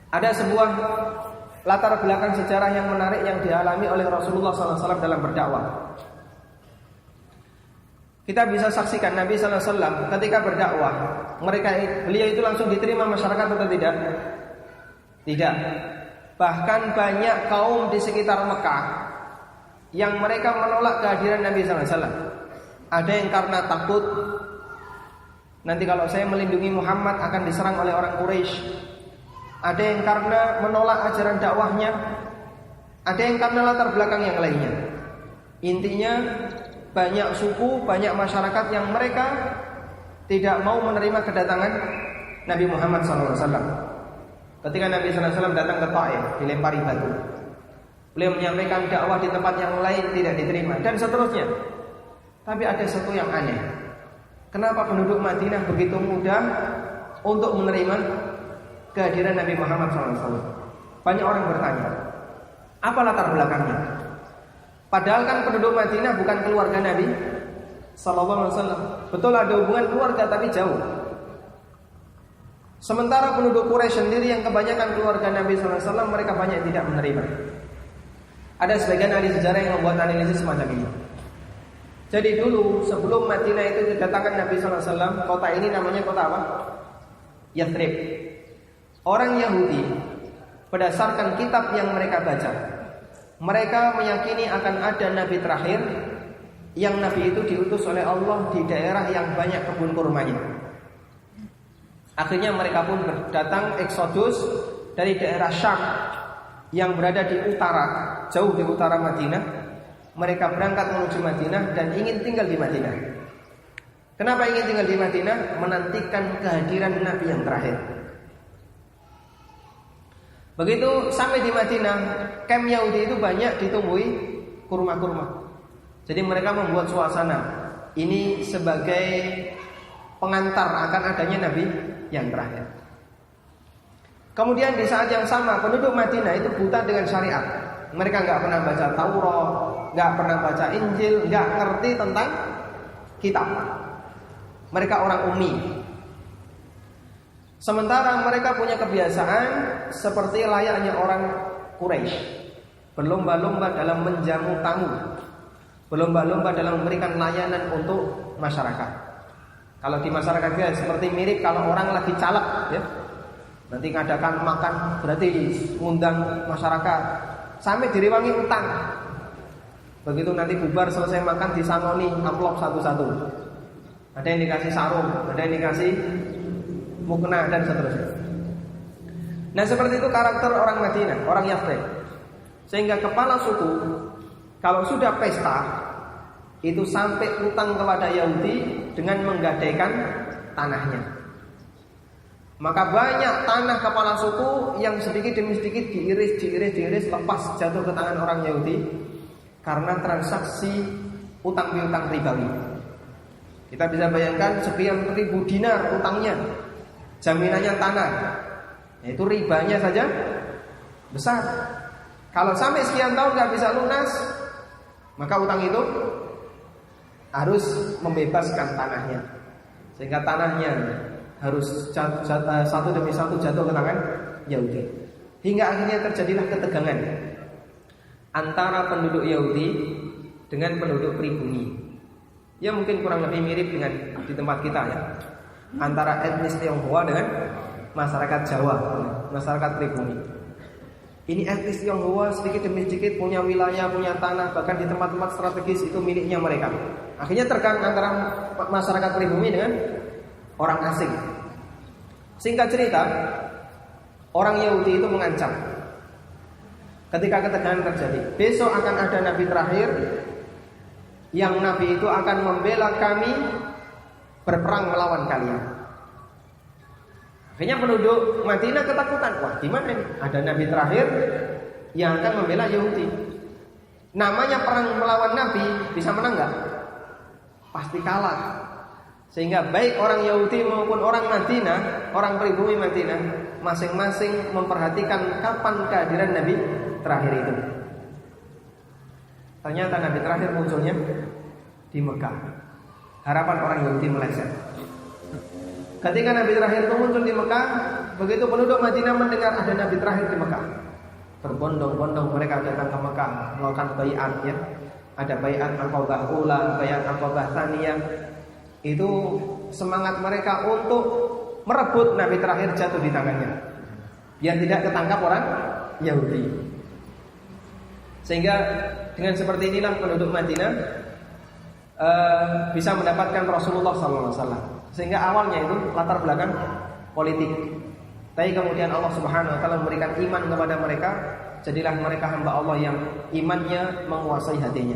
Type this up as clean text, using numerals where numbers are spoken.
Ada sebuah latar belakang sejarah yang menarik yang dialami oleh Rasulullah SAW dalam berdakwah. Kita bisa saksikan Nabi SAW ketika berdakwah, beliau itu langsung diterima masyarakat atau tidak? Tidak. Bahkan banyak kaum di sekitar Mekah yang mereka menolak kehadiran Nabi SAW. Ada yang karena takut, nanti kalau saya melindungi Muhammad akan diserang oleh orang Quraisy. Ada yang karena menolak ajaran dakwahnya. Ada yang karena latar belakang yang lainnya. Intinya banyak suku, banyak masyarakat yang mereka tidak mau menerima kedatangan Nabi Muhammad SAW. Ketika Nabi SAW datang ke Taif, dilempari batu. Beliau menyampaikan dakwah di tempat yang lain tidak diterima dan seterusnya. Tapi ada satu yang aneh. Kenapa penduduk Madinah begitu mudah untuk menerima kehadiran Nabi Muhammad SAW? Banyak orang bertanya, apa latar belakangnya? Padahal kan penduduk Madinah bukan keluarga Nabi SAW. Betul ada hubungan keluarga tapi jauh. Sementara penduduk Quraisy sendiri yang kebanyakan keluarga Nabi SAW, mereka banyak tidak menerima. Ada sebagian ahli sejarah yang membuat analisis semacam ini. Jadi dulu sebelum Madinah itu didatangkan Nabi SAW, kota ini namanya kota apa? Yathrib. Orang Yahudi berdasarkan kitab yang mereka baca, mereka meyakini akan ada Nabi terakhir yang Nabi itu diutus oleh Allah di daerah yang banyak kebun kurmanya. Akhirnya mereka pun datang eksodus dari daerah Syam yang berada di utara, jauh di utara Madinah. Mereka berangkat menuju Madinah dan ingin tinggal di Madinah. Kenapa ingin tinggal di Madinah? Menantikan kehadiran Nabi yang terakhir. Begitu sampai di Madinah, kamp Yahudi itu banyak ditumbuhi kurma-kurma. Jadi mereka membuat suasana ini sebagai pengantar akan adanya Nabi yang terakhir. Kemudian di saat yang sama penduduk Madinah itu buta dengan syariat. Mereka nggak pernah baca Taurat, nggak pernah baca Injil, nggak ngerti tentang kitab. Mereka orang ummi. Sementara mereka punya kebiasaan seperti layaknya orang Quraisy, berlomba-lomba dalam menjamu tamu, berlomba-lomba dalam memberikan layanan untuk masyarakat. Kalau di masyarakat kita seperti mirip kalau orang lagi calak, ya, nanti ngadakan makan berarti ngundang masyarakat sampai direwangi utang. Begitu nanti bubar selesai makan disangoni amplop satu-satu. Ada yang dikasih sarung, ada yang dikasih mukena dan seterusnya. Nah seperti itu karakter orang Madinah, orang Yathrib. Sehingga kepala suku kalau sudah pesta itu sampai utang kepada Yahudi dengan menggadaikan tanahnya. Maka banyak tanah kepala suku yang sedikit demi sedikit diiris lepas jatuh ke tangan orang Yahudi karena transaksi utang piutang ribawi. Kita bisa bayangkan sekian ribu dinar utangnya, jaminannya tanah, yaitu ribanya saja besar. Kalau sampai sekian tahun nggak bisa lunas, maka utang itu harus membebaskan tanahnya, sehingga tanahnya harus satu demi satu jatuh ke tangan Yahudi. Hingga akhirnya terjadilah ketegangan antara penduduk Yahudi dengan penduduk pribumi. Ya mungkin kurang lebih mirip dengan di tempat kita ya, antara etnis Tionghoa dengan masyarakat Jawa, masyarakat pribumi. Ini etnis Tionghoa sedikit demi sedikit punya wilayah, punya tanah, bahkan di tempat-tempat strategis itu miliknya mereka. Akhirnya terkait antara masyarakat pribumi dengan orang asing. Singkat cerita, orang Yahudi itu mengancam ketika ketegangan terjadi, besok akan ada Nabi terakhir yang Nabi itu akan membela kami berperang melawan kalian. Akhirnya penduduk Madinah ketakutan. Wah gimana ini? Ada Nabi terakhir yang akan membela Yahudi. Namanya perang melawan Nabi, bisa menang gak? Pasti kalah. Sehingga baik orang Yahudi maupun orang Madinah, orang pribumi Madinah, masing-masing memperhatikan kapan kehadiran Nabi terakhir itu. Ternyata Nabi terakhir munculnya di Mekah. Harapan orang Yahudi meleset. Ketika Nabi terakhir itu muncul di Mekah, begitu penduduk Madinah mendengar ada Nabi terakhir di Mekah, berbondong-bondong mereka datang ke Mekah melakukan baiat ya. Ada baiat Aqabah Ula, baiat Aqabah Tsaniyah. Itu semangat mereka untuk merebut Nabi terakhir jatuh di tangannya, biar tidak ketangkap orang Yahudi. Sehingga dengan seperti inilah penduduk Madinah bisa mendapatkan Rasulullah SAW. Sehingga awalnya itu latar belakang politik, tapi kemudian Allah Subhanahu Wa Taala memberikan iman kepada mereka. Jadilah mereka hamba Allah yang imannya menguasai hatinya.